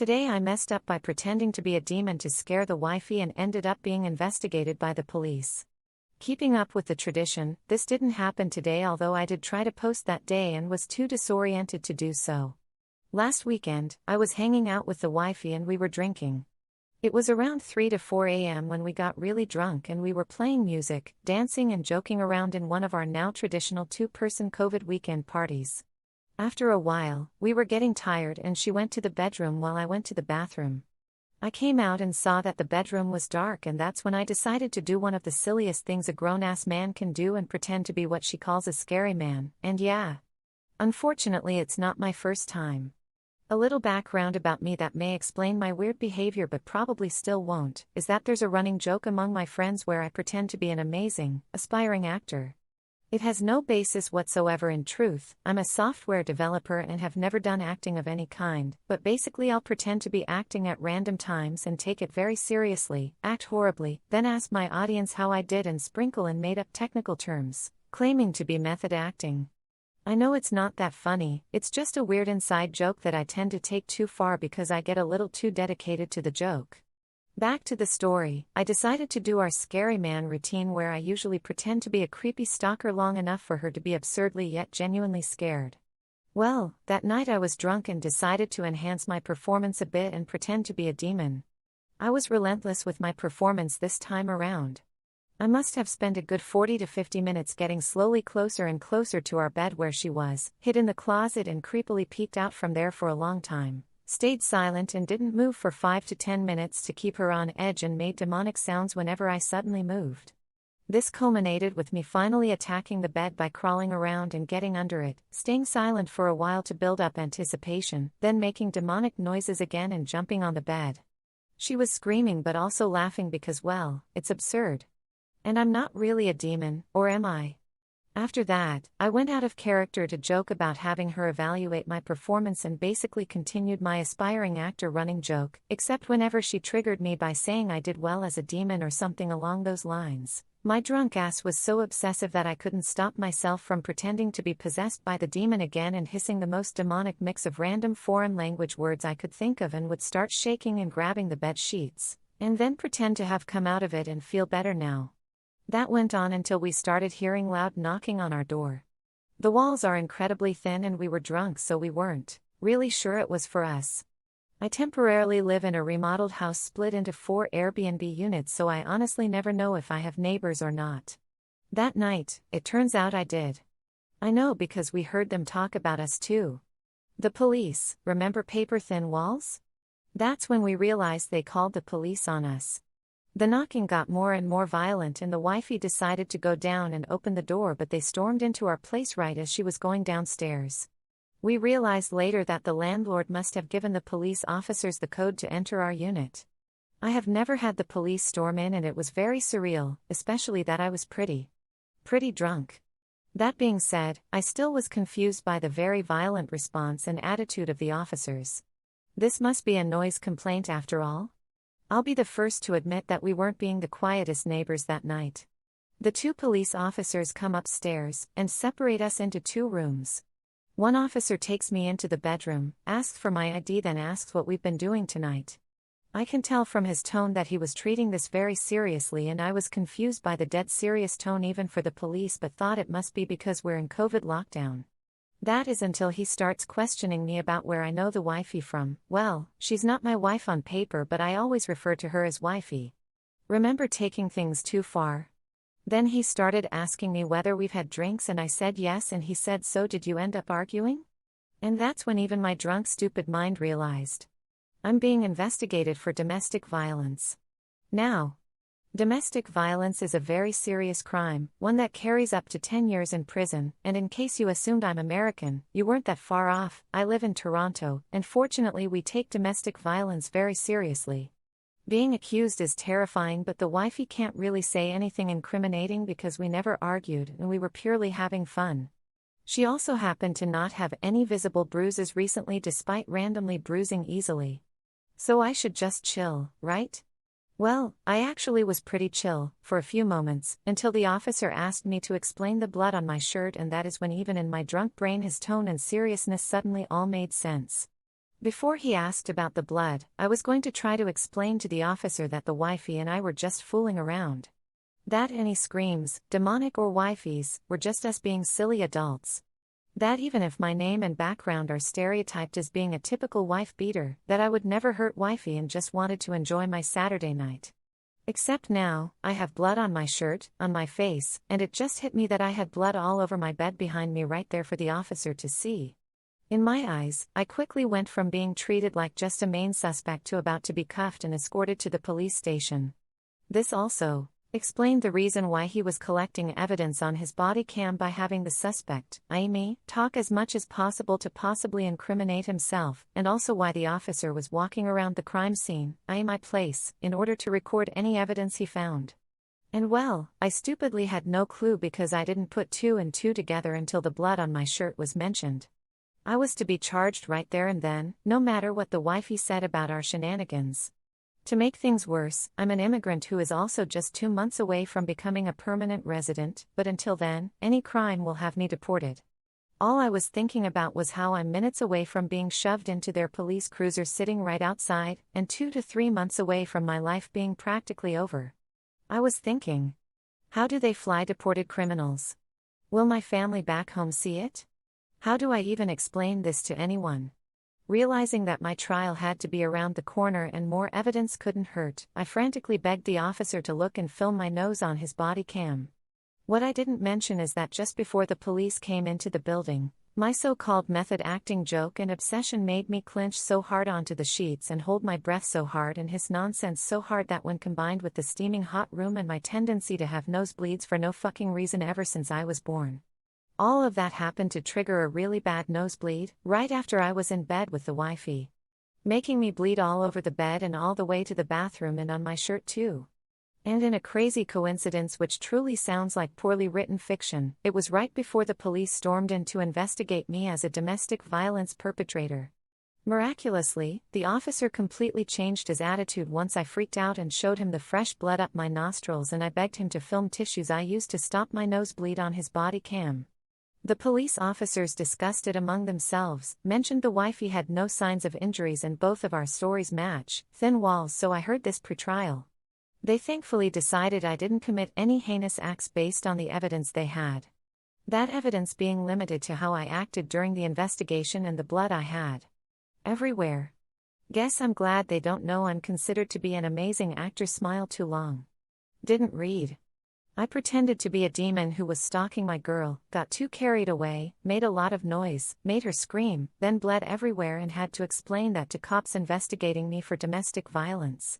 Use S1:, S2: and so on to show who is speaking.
S1: Today I messed up by pretending to be a demon to scare the wifey and ended up being investigated by the police. Keeping up with the tradition, this didn't happen today, although I did try to post that day and was too disoriented to do so. Last weekend, I was hanging out with the wifey and we were drinking. It was around 3 to 4 a.m. when we got really drunk and we were playing music, dancing and joking around in one of our now traditional two-person COVID weekend parties. After a while, we were getting tired and she went to the bedroom while I went to the bathroom. I came out and saw that the bedroom was dark, and that's when I decided to do one of the silliest things a grown-ass man can do and pretend to be what she calls a scary man, and yeah. Unfortunately, it's not my first time. A little background about me that may explain my weird behavior but probably still won't, is that there's a running joke among my friends where I pretend to be an amazing, aspiring actor. It has no basis whatsoever in truth. I'm a software developer and have never done acting of any kind, but basically I'll pretend to be acting at random times and take it very seriously, act horribly, then ask my audience how I did and sprinkle in made-up technical terms, claiming to be method acting. I know it's not that funny, it's just a weird inside joke that I tend to take too far because I get a little too dedicated to the joke. Back to the story, I decided to do our scary man routine where I usually pretend to be a creepy stalker long enough for her to be absurdly yet genuinely scared. Well, that night I was drunk and decided to enhance my performance a bit and pretend to be a demon. I was relentless with my performance this time around. I must have spent a good 40 to 50 minutes getting slowly closer and closer to our bed where she was, hid in the closet and creepily peeked out from there for a long time. Stayed silent and didn't move for 5 to 10 minutes to keep her on edge and made demonic sounds whenever I suddenly moved. This culminated with me finally attacking the bed by crawling around and getting under it, staying silent for a while to build up anticipation, then making demonic noises again and jumping on the bed. She was screaming but also laughing because, well, it's absurd. And I'm not really a demon, or am I? After that, I went out of character to joke about having her evaluate my performance and basically continued my aspiring actor running joke, except whenever she triggered me by saying I did well as a demon or something along those lines. My drunk ass was so obsessive that I couldn't stop myself from pretending to be possessed by the demon again and hissing the most demonic mix of random foreign language words I could think of and would start shaking and grabbing the bed sheets, and then pretend to have come out of it and feel better now. That went on until we started hearing loud knocking on our door. The walls are incredibly thin and we were drunk, so we weren't really sure it was for us. I temporarily live in a remodeled house split into 4 Airbnb units, so I honestly never know if I have neighbors or not. That night, it turns out I did. I know because we heard them talk about us too. The police, remember paper-thin walls? That's when we realized they called the police on us. The knocking got more and more violent and the wifey decided to go down and open the door, but they stormed into our place right as she was going downstairs. We realized later that the landlord must have given the police officers the code to enter our unit. I have never had the police storm in and it was very surreal, especially that I was pretty drunk. That being said, I still was confused by the very violent response and attitude of the officers. This must be a noise complaint after all? I'll be the first to admit that we weren't being the quietest neighbors that night. The 2 police officers come upstairs and separate us into 2 rooms. One officer takes me into the bedroom, asks for my ID, then asks what we've been doing tonight. I can tell from his tone that he was treating this very seriously, and I was confused by the dead serious tone even for the police, but thought it must be because we're in COVID lockdown. That is until he starts questioning me about where I know the wifey from. Well, she's not my wife on paper, but I always refer to her as wifey. Remember taking things too far? Then he started asking me whether we've had drinks and I said yes, and he said, so did you end up arguing? And that's when even my drunk stupid mind realized. I'm being investigated for domestic violence. Now, domestic violence is a very serious crime, one that carries up to 10 years in prison, and in case you assumed I'm American, you weren't that far off. I live in Toronto, and fortunately we take domestic violence very seriously. Being accused is terrifying, but the wifey can't really say anything incriminating because we never argued and we were purely having fun. She also happened to not have any visible bruises recently despite randomly bruising easily. So I should just chill, right? Well, I actually was pretty chill, for a few moments, until the officer asked me to explain the blood on my shirt, and that is when even in my drunk brain his tone and seriousness suddenly all made sense. Before he asked about the blood, I was going to try to explain to the officer that the wifey and I were just fooling around. That any screams, demonic or wifeys, were just us being silly adults. That even if my name and background are stereotyped as being a typical wife beater, that I would never hurt wifey and just wanted to enjoy my Saturday night. Except now, I have blood on my shirt, on my face, and it just hit me that I had blood all over my bed behind me right there for the officer to see. In my eyes, I quickly went from being treated like just a main suspect to about to be cuffed and escorted to the police station. This also explained the reason why he was collecting evidence on his body cam by having the suspect, i.e. me, talk as much as possible to possibly incriminate himself, and also why the officer was walking around the crime scene, i.e. my place, in order to record any evidence he found. And well, I stupidly had no clue because I didn't put two and two together until the blood on my shirt was mentioned. I was to be charged right there and then, no matter what the wifey said about our shenanigans. To make things worse, I'm an immigrant who is also just 2 months away from becoming a permanent resident, but until then, any crime will have me deported. All I was thinking about was how I'm minutes away from being shoved into their police cruiser sitting right outside, and 2 to 3 months away from my life being practically over. I was thinking, how do they fly deported criminals? Will my family back home see it? How do I even explain this to anyone? Realizing that my trial had to be around the corner and more evidence couldn't hurt, I frantically begged the officer to look and film my nose on his body cam. What I didn't mention is that just before the police came into the building, my so-called method acting joke and obsession made me clinch so hard onto the sheets and hold my breath so hard and hiss nonsense so hard that when combined with the steaming hot room and my tendency to have nosebleeds for no fucking reason ever since I was born, all of that happened to trigger a really bad nosebleed, right after I was in bed with the wifey, making me bleed all over the bed and all the way to the bathroom and on my shirt too. And in a crazy coincidence which truly sounds like poorly written fiction, it was right before the police stormed in to investigate me as a domestic violence perpetrator. Miraculously, the officer completely changed his attitude once I freaked out and showed him the fresh blood up my nostrils, and I begged him to film tissues I used to stop my nosebleed on his body cam. The police officers discussed it among themselves, mentioned the wifey had no signs of injuries and both of our stories match, thin walls, so I heard this pre-trial. They thankfully decided I didn't commit any heinous acts based on the evidence they had. That evidence being limited to how I acted during the investigation and the blood I had everywhere. Guess I'm glad they don't know I'm considered to be an amazing actor. Smile too long. Didn't read. I pretended to be a demon who was stalking my girl, got too carried away, made a lot of noise, made her scream, then bled everywhere and had to explain that to cops investigating me for domestic violence.